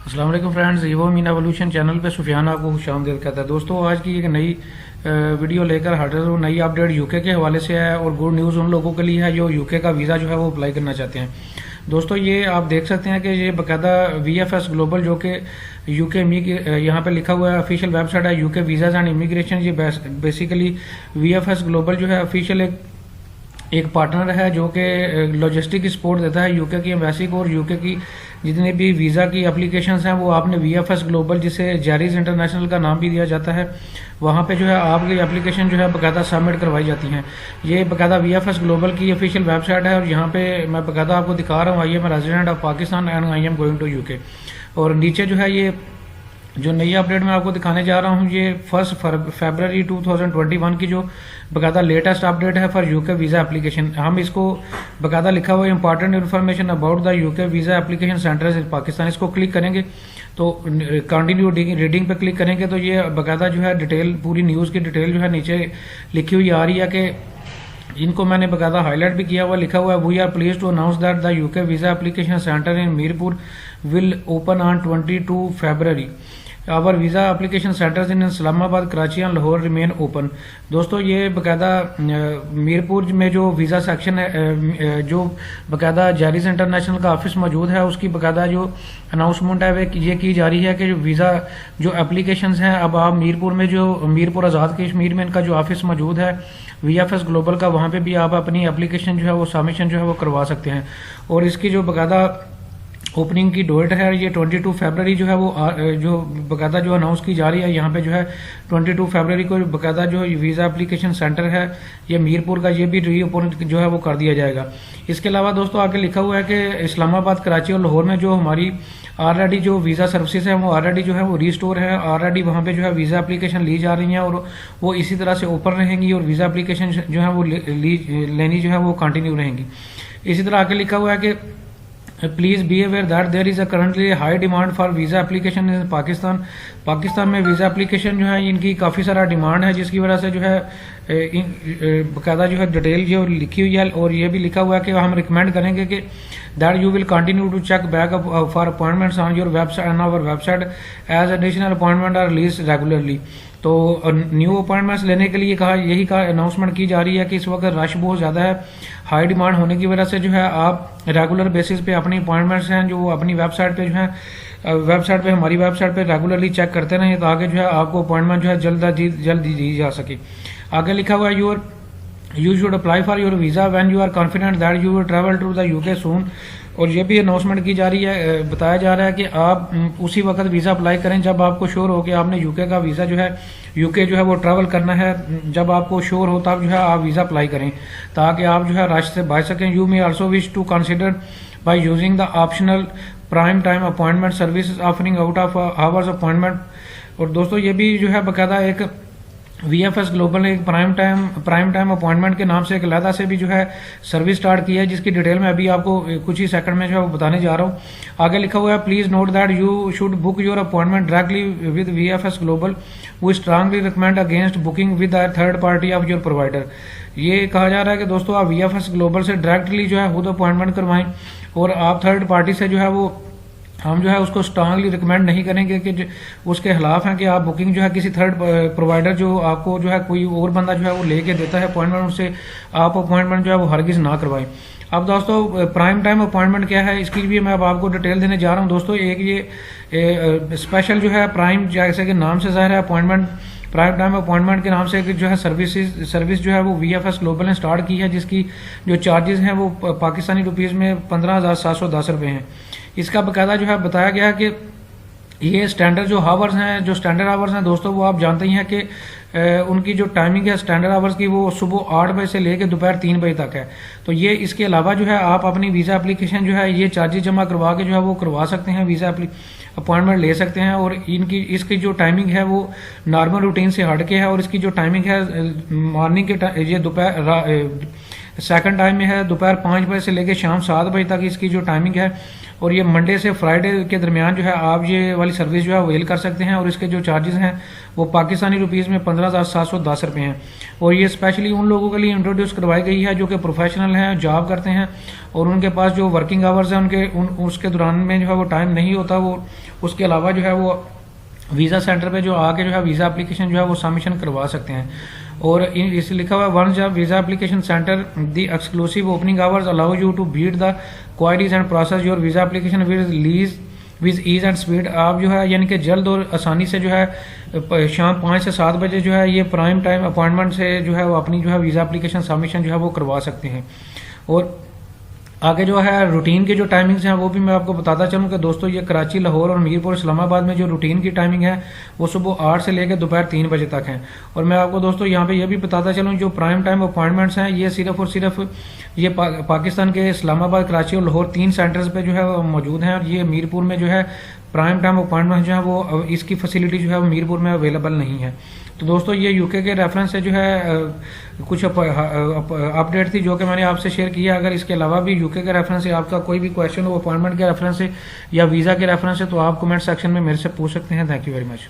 अस्सलाम वालेकुम friends, evo mean evolution channel पे सुफियान आपको खुशामदीद कहता है। दोस्तों, आज की एक नई वीडियो लेकर हाजिर हूँ। नई अपडेट यूके के हवाले से है और गुड न्यूज़ उन लोगों के लिए है जो यूके का वीज़ा जो है वो अप्लाई करना चाहते हैं। दोस्तों, ये आप देख सकते हैं कि ये बाकायदा VFS ग्लोबल जो कि यूके यहाँ पे लिखा हुआ है, ऑफिशियल वेबसाइट है यूके वीज़ाज एंड इमिग्रेशन। ये बेसिकली VFS ग्लोबल जो है ऑफिशियल एक पार्टनर है जो कि लॉजिस्टिक सपोर्ट देता है यूके की एम्बेसी को, और यूके की जितने भी वीज़ा की एप्लीकेशंस हैं वो आपने VFS ग्लोबल, जिसे जैरीज इंटरनेशनल का नाम भी दिया जाता है, वहाँ पे जो है आपकी एप्लीकेशन जो है बाकायदा सबमिट करवाई जाती हैं। ये बाकायदा VFS ग्लोबल की ऑफिशियल वेबसाइट है और यहाँ पे मैं बाकायदा आपको दिखा रहा हूँ। I am resident of Pakistan and I am going to UK. और नीचे जो है ये जो नई अपडेट मैं आपको दिखाने जा रहा हूँ, ये 1 फरवरी 2021 की जो बाकायदा लेटेस्ट अपडेट है फॉर यूके वीज़ा एप्लीकेशन। हम इसको बाकायदा लिखा हुआ है important information about the UK visa application centres इन पाकिस्तान। इसको क्लिक करेंगे तो कंटिन्यू रीडिंग पे क्लिक करेंगे तो ये बाकायदा जो है डिटेल, पूरी न्यूज़ की डिटेल जो है नीचे लिखी हुई आ रही है कि इनको मैंने बाकायदा हाईलाइट भी किया हुआ, लिखा हुआ है we are please to announce that the UK visa application centre in Mirpur will open on 22 February. Our visa application centres in Islamabad, Karachi and Lahore remain open. दोस्तों, ये बाकायदा मीरपुर में जो वीज़ा सेक्शन है, जो बाकायदा जैरीज इंटरनेशनल का ऑफिस मौजूद है, उसकी बाकायदा जो अनाउंसमेंट है वे ये की जा रही है कि वीज़ा जो एप्लीकेशंस हैं, अब आप मीरपुर में जो मीरपुर आज़ाद कश्मीर में इनका जो ऑफिस मौजूद है VFS ग्लोबल का, वहाँ पे भी आप अपनी एप्लीकेशन जो है वो सबमिशन जो है वो करवा सकते हैं। और इसकी जो बाकायदा ओपनिंग की डेट है ये 22 फरवरी जो है वो जो बाकायदा जो अनाउंस की जा रही है यहाँ पे जो है 22 फरवरी को बाकायदा जो वीज़ा एप्लीकेशन सेंटर है ये मीरपुर का, ये भी रीओपन जो है वो कर दिया जाएगा। इसके अलावा दोस्तों आगे लिखा हुआ है कि इस्लामाबाद, कराची और लाहौर में जो हमारी ऑलरेडी जो वीज़ा सर्विसेज है वो ऑलरेडी जो है वो रीस्टोर है, ऑलरेडी वहाँ पे जो है वीज़ा एप्लीकेशन ली जा रही हैं और वो इसी तरह से ओपन रहेंगी और वीज़ा एप्लीकेशन जो है वो लेनी जो है वो कंटिन्यू रहेंगी। इसी तरह आगे लिखा हुआ है कि please be aware that there is a currently high demand for visa application in Pakistan. Pakistan में वीज़ा एप्लीकेशन जो है इनकी काफ़ी सारा डिमांड है, जिसकी वजह से जो है बाकायदा जो है डिटेल जो लिखी हुई है और ये भी लिखा हुआ है कि हम रिकमेंड करेंगे कि that you will continue to check back for appointments on your website and our website as additional appointment are release regularly. तो न्यू अपॉइंटमेंट्स लेने के लिए यही अनाउंसमेंट की जा रही है कि इस वक्त रश बहुत ज़्यादा है, हाई डिमांड होने की वजह से जो है आप रेगुलर बेसिस पे अपनी अपॉइंटमेंट्स हैं जो अपनी वेबसाइट पे जो है हमारी वेबसाइट पे रेगुलरली चेक करते रहें ताकि जो है आपको अपॉइंटमेंट जो है जल्द दी जा सके। आगे लिखा हुआ है you should apply for your visa when you are confident that you will travel to the UK soon. और ये भी अनाउंसमेंट की जा रही है, बताया जा रहा है कि आप उसी वक्त वीज़ा अप्लाई करें जब आपको श्योर हो कि आपने यूके का वीज़ा जो है यूके जो है वो ट्रैवल करना है। जब आपको श्योर हो तब जो है आप वीज़ा अप्लाई करें ताकि आप जो है रश से बच सकें। You may also wish to consider by using the optional prime time appointment service offering out of hours appointment. और दोस्तों, ये भी जो है बाकायदा एक VFS ग्लोबल ने एक प्राइम टाइम अपॉइंटमेंट के नाम से एक अलहदा से भी जो है सर्विस स्टार्ट की है, जिसकी डिटेल में अभी आपको कुछ ही सेकंड में जो है बताने जा रहा हूँ। आगे लिखा हुआ है please note that you should book your appointment directly with VFS global. We strongly recommend against booking with the third party of your provider. ये कहा जा रहा है कि दोस्तों आप VFS ग्लोबल से डायरेक्टली जो है खुद अपॉइंटमेंट करवाएं और आप थर्ड पार्टी से जो है वो हम जो है उसको स्ट्रांगली रिकमेंड नहीं करेंगे कि उसके खिलाफ हैं कि आप बुकिंग जो है किसी थर्ड प्रोवाइडर जो आपको जो है कोई और बंदा जो है वो लेके देता है अपॉइंटमेंट, उससे आप अपॉइंटमेंट जो है वो हरगिज ना करवाएं। अब दोस्तों, प्राइम टाइम अपॉइंटमेंट क्या है इसकी भी मैं अब आपको डिटेल देने जा रहा हूँ। दोस्तों, एक ये स्पेशल जो है प्राइम, जैसे कि नाम से ज़ाहिर है अपॉइंटमेंट, प्राइम टाइम अपॉइंटमेंट के नाम से जो है सर्विस जो है वो VFS ग्लोबल ने स्टार्ट की है, जिसकी जो चार्जेस हैं वो पाकिस्तानी रुपीज़ में 15,710 रुपये हैं। इसका बाकायदा जो है बताया गया है कि ये स्टैंडर्ड जो हावर्स हैं, जो स्टैंडर्ड आवर्स हैं दोस्तों, वो आप जानते ही हैं कि उनकी जो टाइमिंग है स्टैंडर्ड आवर्स की वो सुबह 8 बजे से लेकर दोपहर 3 बजे तक है। तो ये इसके अलावा जो है आप अपनी वीज़ा एप्लीकेशन जो है ये चार्जेस जमा करवा के जो है वो करवा सकते हैं, वीज़ा अपॉइंटमेंट ले सकते हैं। और इसकी जो टाइमिंग है वो नॉर्मल रूटीन से हट के है और इसकी जो टाइमिंग है मॉर्निंग के ये दोपहर सेकंड टाइम में है दोपहर 5 बजे से लेकर शाम 7 बजे तक इसकी जो टाइमिंग है। और ये मंडे से फ्राइडे के दरमियान जो है आप ये वाली सर्विस जो है अवेल कर सकते हैं और इसके जो चार्जेस हैं वो पाकिस्तानी रुपीज़ में 15,710 रुपये हैं। और ये स्पेशली उन लोगों के लिए इंट्रोड्यूस करवाई गई है जो कि प्रोफेशनल हैं, जॉब करते हैं और उनके पास जो वर्किंग आवर्स हैं उसके दौरान में जो है वो टाइम नहीं होता, वो उसके अलावा जो है वो वीज़ा सेंटर पे जो आके जो है वीज़ा एप्लीकेशन जो है वो सबमिशन करवा सकते हैं। और इस लिखा हुआ वन जब visa application centre the exclusive opening hours allow you to beat the queries and process your visa application with ease and speed. आप जो है यानी कि जल्द और आसानी से जो है शाम 5 से 7 बजे जो है ये प्राइम टाइम अपॉइंटमेंट से जो है वो अपनी जो है वीज़ा एप्लीकेशन सबमिशन जो है वो करवा सकते हैं। और आगे जो है रूटीन की जो टाइमिंग्स हैं वो भी मैं आपको बताता चलूँ कि दोस्तों ये कराची, लाहौर और मीरपुर, इस्लामाबाद में जो रूटीन की टाइमिंग है वो सुबह 8 से लेकर दोपहर 3 बजे तक है। और मैं आपको दोस्तों यहाँ पे ये भी बताता चलूँ जो प्राइम टाइम अपॉइंटमेंट्स हैं ये सिर्फ और सिर्फ ये पाकिस्तान के इस्लामाबाद, कराची और लाहौर 3 सेंटर्स पे जो है वो मौजूद हैं। और ये मीरपुर में जो है प्राइम टाइम अपॉइंटमेंट जो है वो इसकी फैसिलिटी जो है वो मीरपुर में अवेलेबल नहीं है। तो दोस्तों ये यूके के रेफरेंस से जो है कुछ अपडेट थी जो कि मैंने आपसे शेयर किया। अगर इसके अलावा भी यूके के रेफरेंस से आपका कोई भी क्वेश्चन हो अपॉइंटमेंट के रेफरेंस से या वीज़ा के रेफरेंस से तो आप कमेंट सेक्शन में मेरे से पूछ सकते हैं। Thank you very much.